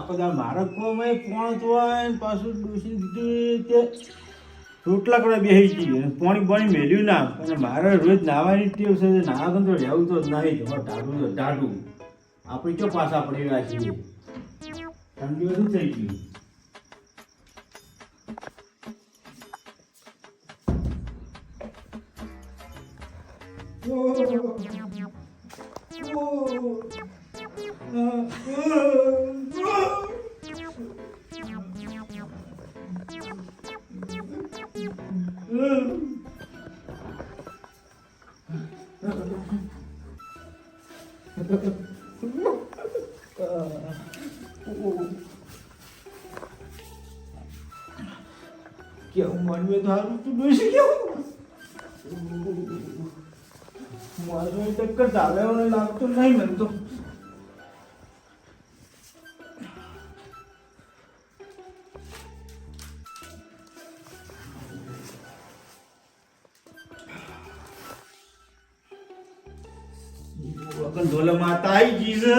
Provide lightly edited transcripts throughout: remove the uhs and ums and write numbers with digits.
આખો દા મારે કોમાં પોણ હોય ને પાછું ડૂસી દીધું તે રોટલા કરવા બેસી ગઈ પાણી પાણી મેલ્યું ના અને મારે રોજ નાહવાની ટેવ છે નાવા ગમ તો રહેવું તો નહીં તમારે ટાઢું તો ટાઢું આપણે ચો પાછા પડી રહ્યા છીએ ઠંડી બધું થઈ ગયું કેવું મનમે તો હારું તું ડોસી કેવું મારું ટક્કર ચાલે લાગતું નહીં મને તો ઢોલા માતા આવી ગઈ છે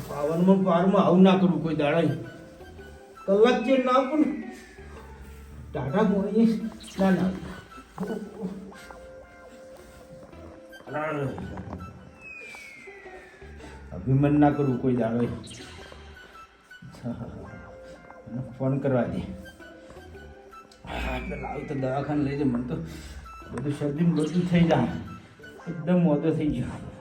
પાવનમાં પારમાં આવું ના કરવું કોઈ દાડા કલાક જે ના પણ ટાટા ગોળી ના ના અભિમાન ના કરવું કોઈ દાડો ફોન કરવા દે લાવ તો દવાખાને લઈ જાય મને તો બધું શરદી બધું થઈ જાય એકદમ મોટો થઈ ગયો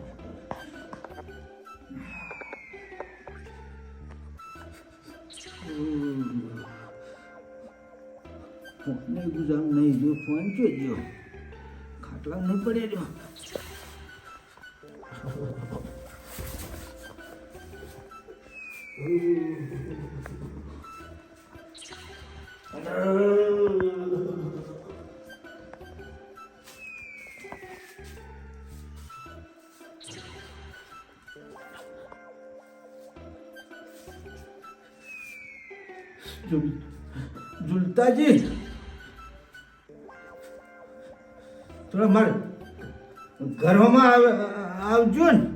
ફોનને ગુજાર નહીં જો ફોન જોઈ ખાટલા નહીં પડે જો ઝુલતાજી થોડા મારે ઘરમાં આવજો ને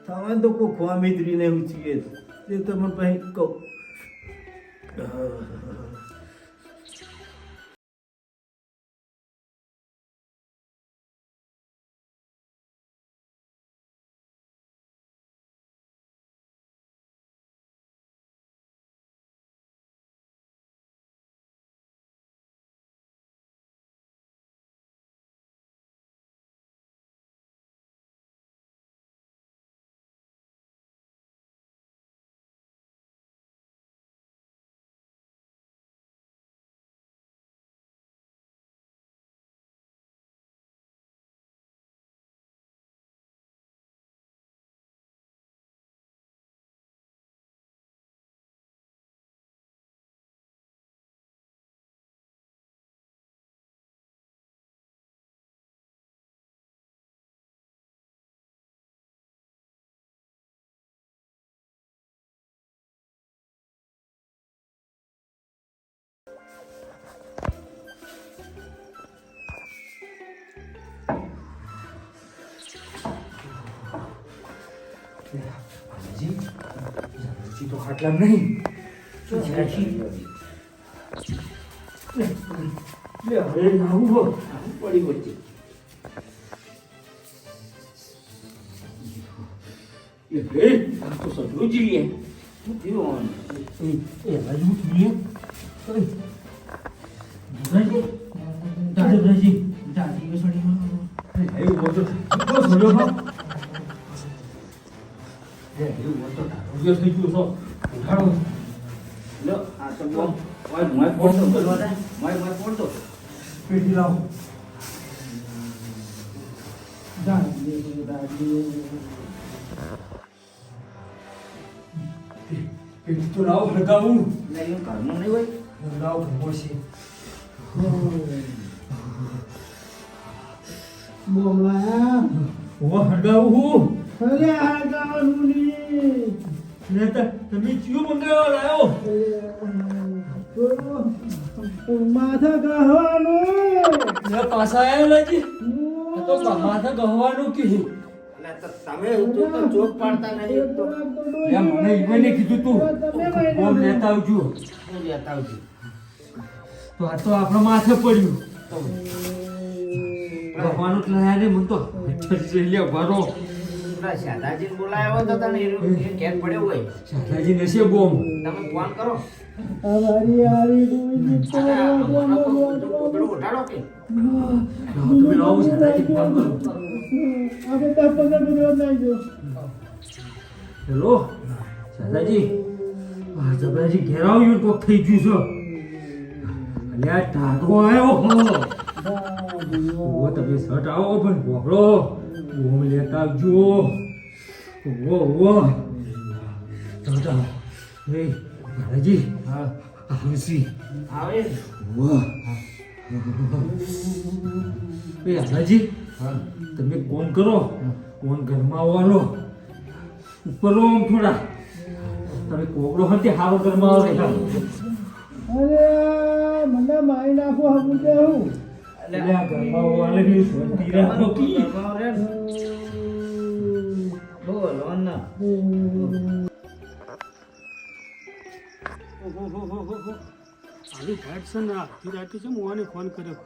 તમે તો કોઈ ખોવા મિત્રીને એવું છીએ તે તમને પછી કહું તો ખાટલા નહીં શું છે હવે આવું પડી વચ્ચે તો સટલું જોઈએ બાજુ જોઈએ દિવસ થઈ ગયું છો ઉઠાડો લો આ તો બોમ માય ફોડતો માય ફોડતો પેટી લાવો દાદી પેલી તો લાવ હળગાવું નહીં ઘરનું નહીં હોય લાવ ભમો છે બોમલા ઓ હળગાવું અરે આ ગાવાનું ની ને તમે ચિયો મંગાવવા લાયો માથા ગહવાનું ને પાછા આયા લાજી તો માથા ગહવાનું કીધું તમે તો ચોક પાડતા નહીં તો યા મને ઈવને કીધું તું બોમ લેતા આવજો હું લેતા આવજો તો આ તો આપણા માથે પડ્યું ગહવાનું જ લાયા ને મને તો જઈ લે ભરો પેલા શાદાજી બોલાયો તો તને એ ઘેર પડ્યો હોય શાદાજી નશે બોમ તમે ફોન કરો અમારી હારી ડૂબી પેલું ઉઠાડો કે તમે લાવો શાદાજી ફોન કરો આપણે તો પગર વિરોધ નહીં જો હેલો શાદાજી આ જબરાજી ઘેર આવ્યું કોક થઈ ગયું છે અલ્યા ટાઢો આવ્યો ઓ તમે શર્ટ આવો પણ ભોગળો ઓમ લેતા આવજો ઓ ચાલો એ શાદાજી હા આવસી આવે વાહ એ શાદાજી હા તમે કોણ કરો કોણ ઘરમાં આવવાનો ઉપર લો આમ થોડા તમે કોકડો હતી હારો ઘરમાં આવે અરે મને મારી નાખો હમું કેવું એટલે આ ઘરમાં આવવાને બી શાંતિ રાખો કી બોલો ના આવી ઘાટ છે ને આખી રાતે છે મોને ફોન કર્યો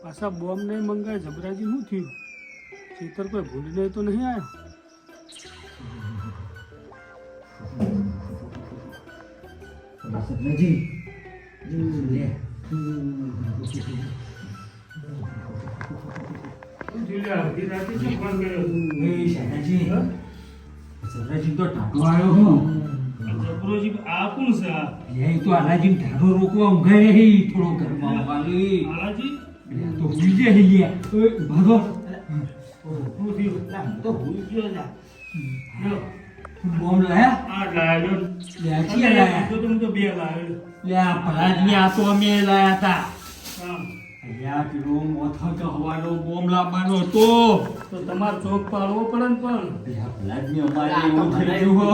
પાછા બોમ્બ નહીં મંગાય જબરાજી શું થયું ચેતર કોઈ ભૂલ નહીં તો નહીં આવ્યો સપનાજી લે આખી રાતે છે ફોન કર્યો એ શાનાજી સપનાજી તો ટાટો આવ્યો હું જબરોજી આ કોણ છે આ એ તો આલાજી ટાટો રોકવા ઊંઘાય રહી થોડો ઘરમાં આવવાની આલાજી તો બીજે હિલ્યા ઓય ભાગો શું થયું તો ભૂલ ગયો લા લ્યો, બોમ્બ લાયા આ લાવ્યો લે આ ચિયા લાયા તો તમે તો બે લાવ્યો લે આ ભલાજી આ તો અમે લાયા હતા હા અહીંયા પેલો મોથો ચહવાનો બોમ્બ લાવવાનો હતો તો તમારે ચોક પાડવો પડે ને પણ આ ભલાજી અમારે એવું થઈ ગયું હો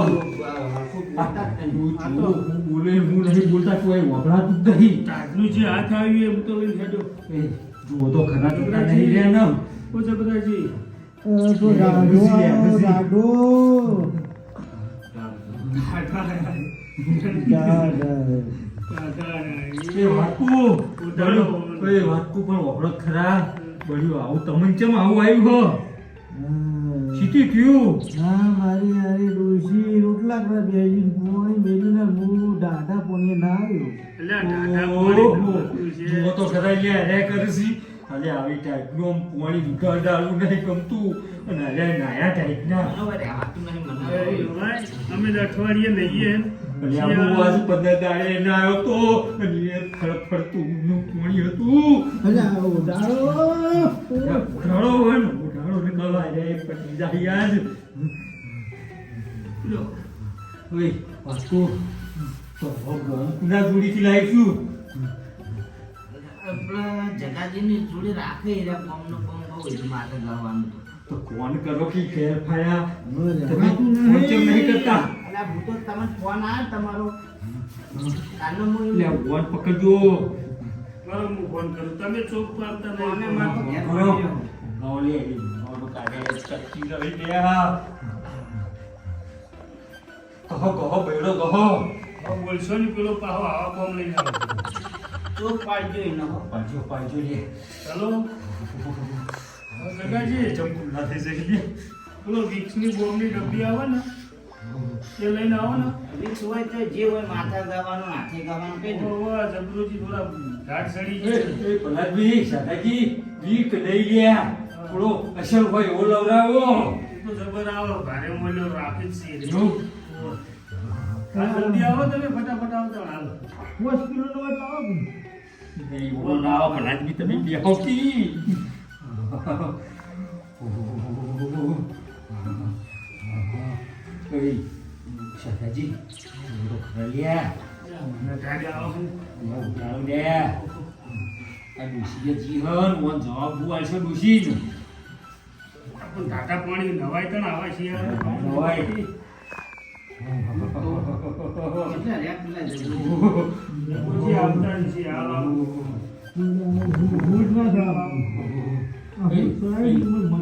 હું બોલે હું નહીં બોલતા તો એ વગડાતું જ નહીં ટાટનું જે હાથ આવ્યું એમ તો લઈને હેડો એ જુઓ તો ખરા ટુકડા નહીં રહ્યા ને ઓ જબરાજી તો રાડો રાડો એ વાટકુ એ વાટકુ પણ વગડો ખરા બળ્યું આવું તમને કેમ આવું આવ્યું હો સીટી થયું હા મારી હારી ડોશી રોટલા કરે બેસી પોણી મેલીને હું ડાઢા પોણી ના આવ્યો એટલે આ ટાટા પાણી છે જુઓ તો ખરા લે રે કરસી અલે આવી ટાઈપનું આમ પાણી ઉઠા ડાળું નહીં ગમતું અને અલે નાયા ટાઈપના બરાબર આતું નહીં મને અરે ભાઈ, અમે તો અઠવાડિયે લઈએ અલે આ બહુ આજ 15 દાડે ના આવ્યો તો અને એ ફળફળતું ઊંઘનું પાણી હતું અલ્યા ઉડાડો ઉઠાડો હોય ને ઉઠાડો ને કવા રે પટી જાય યાદ લ્યો, ઓય વાસ્કો તો બોમ કુના જોડીથી લાવીશું આપણા જગાજીની જોડે રાખે એરા પમનો પમ બહુ એટલે માથે ગળવાનું તો કોણ કરો કે ફેર ફાયા તમે જગાતું નહીં. ફોન કેમ નહીં કરતા અલા હું તો તમને ફોન આવ્યો તમારો કાલનો હું લે ફોન પકડજો મારો હું ફોન કરું તમે ચોક પાડતા ફોને નહીં મારતો ઘેર કરો પડી ગયો. ગોલે ગોલો કાઢે ચક્કી રહી ગયા કહો બેડો કહો હવે બોલશો ને પેલો પાહો આવા બોમ્બ લઈને આવે ચોક પાડજો એનો પાજો પાજો લે ચાલો જગાજી ચમકુલા થઈ જઈ પેલો વિક્સની બોમ્બની ડબ્બી આવે ને એ લઈને આવો ને વીસ હોય તો જે હોય માથા ગાવાનું હાથે ગાવાનું કઈ દો ઓવા જબરોજી થોડા ઘાટ સડી એ છે ભલાજી શાદાજી વીક લઈ ગયા થોડો અસલ હોય એવો લવરાવો તો જબર આવો ભારે મૂલ્યો રાખી જ છે જો હા, જલ્દી આવો તમે ફટાફટ આવતા હાલ હોસ્પિટલનો બતાવો કે નહીં એવો ના આવો ભલાજી તમે બેહો કી શાદાજી રલિયા મને ટાઢે આવો છું. ઉઠાડો દે આ ડૂસીએ જીવન મોન જવાબ બુઆલ છે ડૂસી જ પણ ટાટા પાણી નવાય તો ને આવા શિયાળે નવાય. કેટલા રેપ પેલા જગ્યાએ? પછી આવતા ને શિયાળ આવું.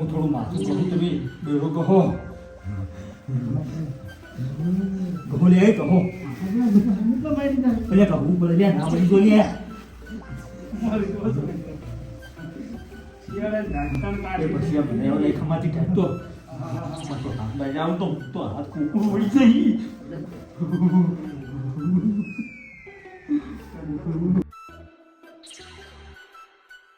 થોડું માથું થોડું તમે બેરો કહો કહો લે કહો પેલા કહું બોલે લે ના બની ગયો લે શિયાળે નાસ્તાને એ કાઢી. પછી આ મને ઓલે ખમાતી ઠાકતો હાથ બાઈ જાવ તો હાથ કુકડું વળી જઈ